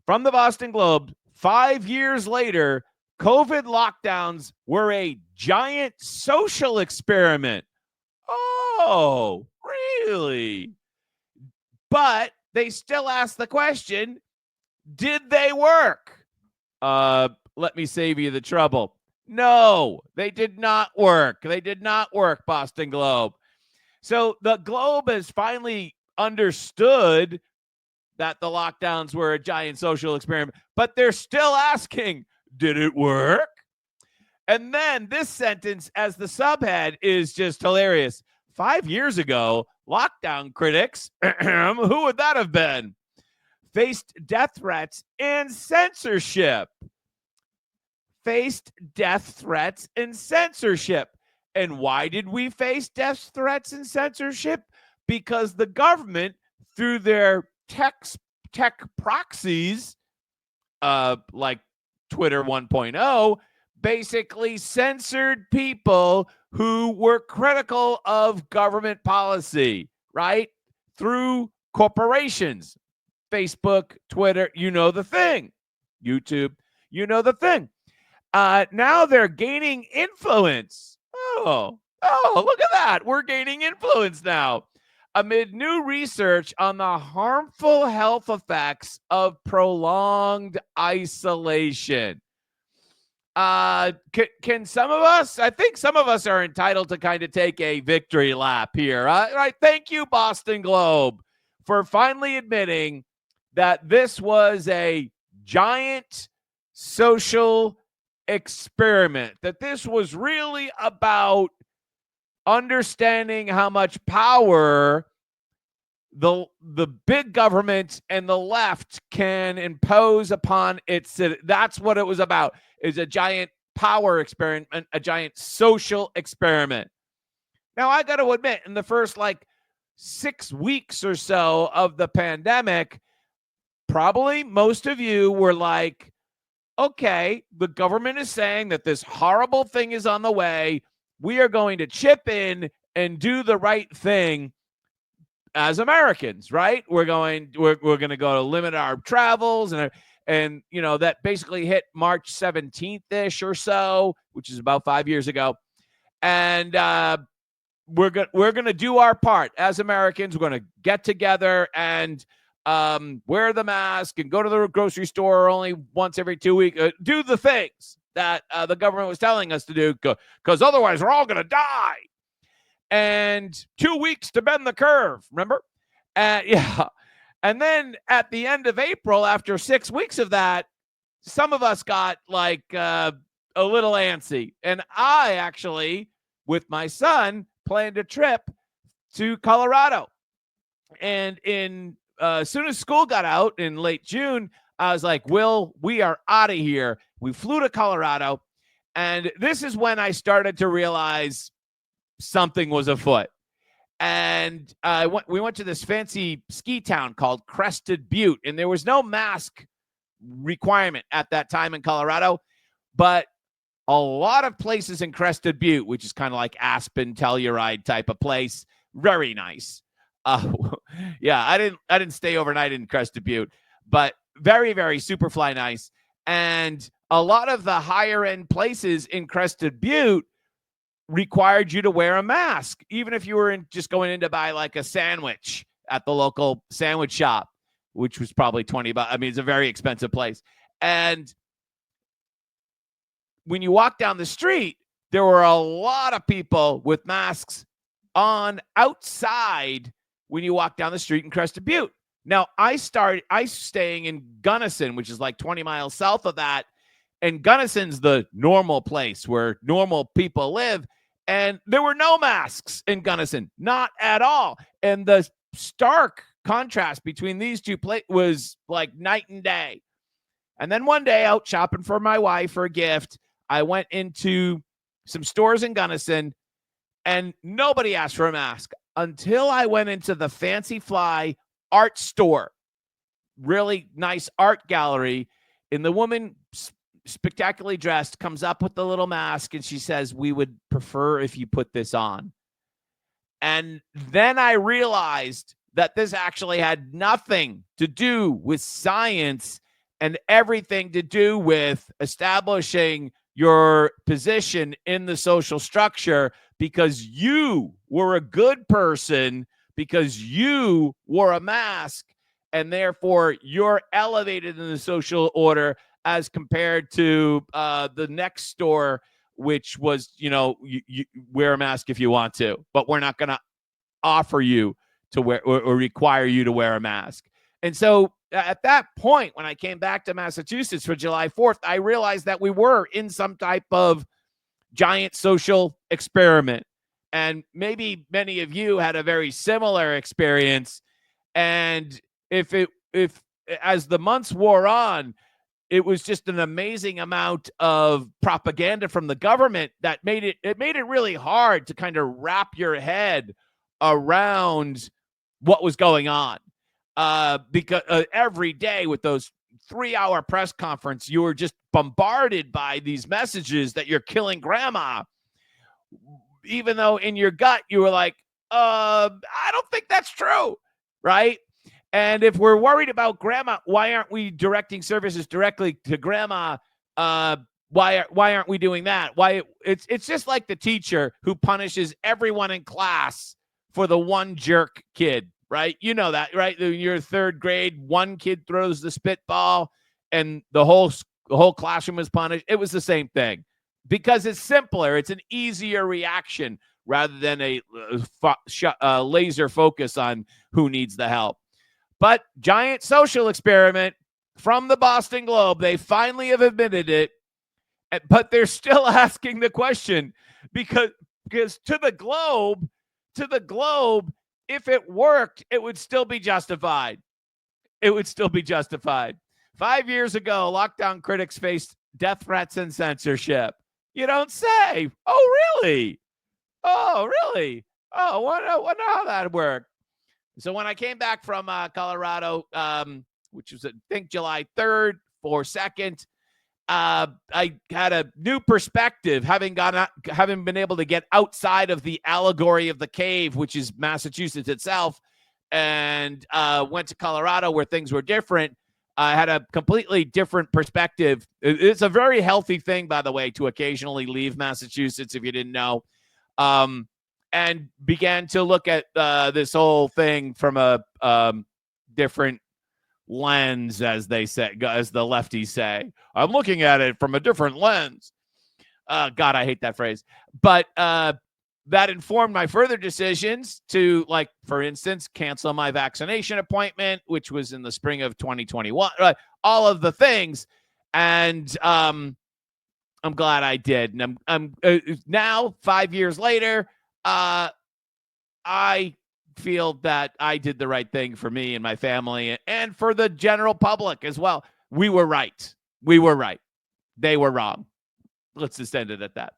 from the Boston Globe, 5 years later, COVID lockdowns were a giant social experiment. Oh, really? But they still ask the question, did they work? Let me save you the trouble. No, they did not work. They did not work, Boston Globe. So the Globe has finally understood that the lockdowns were a giant social experiment, but they're still asking, did it work? And then this sentence as the subhead is just hilarious. 5 years ago, lockdown critics, who would that have been? Faced death threats and censorship. Faced death threats and censorship. And why did we face death threats and censorship? Because the government, through their tech proxies, like Twitter 1.0, basically censored people who were critical of government policy, right? Through corporations, Facebook, Twitter, you know the thing. YouTube, you know the thing. Now they're gaining influence. Oh, look at that. We're gaining influence now. Amid new research on the harmful health effects of prolonged isolation. Can some of us, I think some of us are entitled to kind of take a victory lap here. Right? Thank you, Boston Globe, for finally admitting that this was a giant social experiment, that this was really about understanding how much power the big government and the left can impose upon its citizens. That's what it was about, is a giant power experiment, a giant social experiment. Now, I got to admit, in the first 6 weeks or so of the pandemic, probably most of you were like, okay, the government is saying that this horrible thing is on the way. We are going to chip in and do the right thing as Americans, right? We're going to go to limit our travels, and you know that basically hit March 17th-ish or so, which is about 5 years ago. And we're going to do our part as Americans. We're going to get together and wear the mask and go to the grocery store only once every 2 weeks. Do the things that the government was telling us to do, because otherwise we're all going to die. And 2 weeks to bend the curve, remember? Yeah. And then at the end of April, after 6 weeks of that, some of us got a little antsy. And I actually, with my son, planned a trip to Colorado. And as soon as school got out in late June, I was like, Will, we are out of here. We flew to Colorado. And this is when I started to realize something was afoot. And we went to this fancy ski town called Crested Butte, and there was no mask requirement at that time in Colorado, but a lot of places in Crested Butte, which is kind of like Aspen, Telluride type of place, very nice. Yeah, I didn't stay overnight in Crested Butte, but very, very super fly nice. And a lot of the higher end places in Crested Butte required you to wear a mask, even if you were just going in to buy a sandwich at the local sandwich shop, which was probably $20. I mean, it's a very expensive place. And when you walk down the street, there were a lot of people with masks on outside when you walk down the street in Crested Butte. Now, I staying in Gunnison, which is 20 miles south of that. And Gunnison's the normal place where normal people live. And there were no masks in Gunnison, not at all. And the stark contrast between these two places was like night and day. And then one day, out shopping for my wife for a gift, I went into some stores in Gunnison, and nobody asked for a mask until I went into the Fancy Fly art store. Really nice art gallery. And the woman, spectacularly dressed, comes up with the little mask, and she says, "We would prefer if you put this on." And then I realized that this actually had nothing to do with science and everything to do with establishing your position in the social structure because you were a good person, because you wore a mask, and therefore you're elevated in the social order as compared to the next door, which was, you wear a mask if you want to, but we're not going to offer you to wear or require you to wear a mask. And so at that point, when I came back to Massachusetts for July 4th, I realized that we were in some type of giant social experiment. And maybe many of you had a very similar experience. And if as the months wore on, it was just an amazing amount of propaganda from the government that made it really hard to kind of wrap your head around what was going on. Because every day with those 3-hour press conference, you were just bombarded by these messages that you're killing grandma, even though in your gut you were like, I don't think that's true, right? And if we're worried about grandma, why aren't we directing services directly to grandma? Why aren't we doing that? Why it's just like the teacher who punishes everyone in class for the one jerk kid, right? You know that, right? In your third grade, one kid throws the spitball and the whole classroom is punished. It was the same thing because it's simpler. It's an easier reaction rather than a laser focus on who needs the help. But giant social experiment from the Boston Globe. They finally have admitted it, but they're still asking the question because to the Globe, if it worked, it would still be justified. It would still be justified. 5 years ago, lockdown critics faced death threats and censorship. You don't say. Oh, really? Oh, really? Oh, wonder how that worked. So when I came back from Colorado, which was, I think, July 3rd or 2nd, I had a new perspective, having been able to get outside of the allegory of the cave, which is Massachusetts itself, and went to Colorado where things were different. I had a completely different perspective. It's a very healthy thing, by the way, to occasionally leave Massachusetts, if you didn't know. And began to look at this whole thing from a different lens, as they say, as the lefties say. I'm looking at it from a different lens. God, I hate that phrase. But that informed my further decisions to, like, for instance, cancel my vaccination appointment, which was in the spring of 2021. All of the things. And I'm glad I did. And I'm now, 5 years later, I feel that I did the right thing for me and my family and for the general public as well. We were right. We were right. They were wrong. Let's just end it at that.